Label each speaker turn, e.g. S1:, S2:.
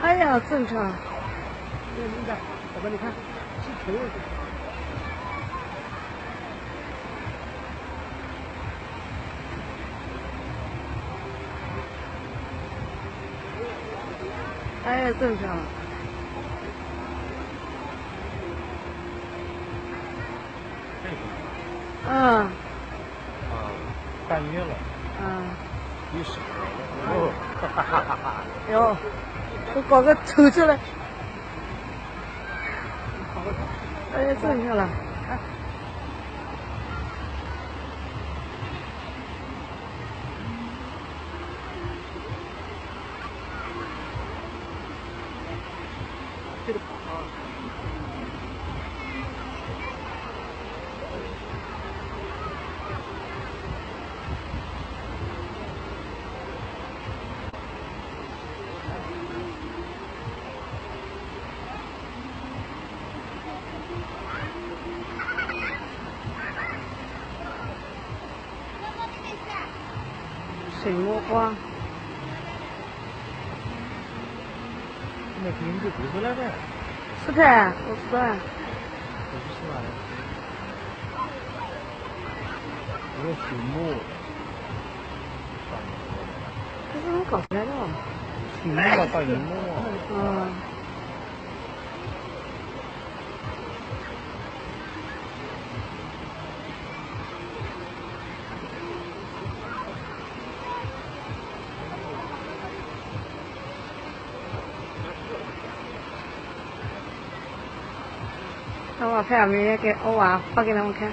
S1: 哎呀，正常。
S2: 你看，宝宝，你看，是头。
S1: 哎呀，正常。
S2: 这个。
S1: 嗯。
S2: 半月了。你少了。哈哈哈哈！
S1: 哟，我搞个头出来。哎呀，正常了。
S2: 这个跑啊。
S1: 水墨画。
S2: 那名字读出来呗。
S1: 是的，我知道。
S2: 不是吧？这个水墨。
S1: 这是我搞出来的嘛？
S2: 水墨嘛，大银墨。
S1: 那我拍明天给我娃发给他们看。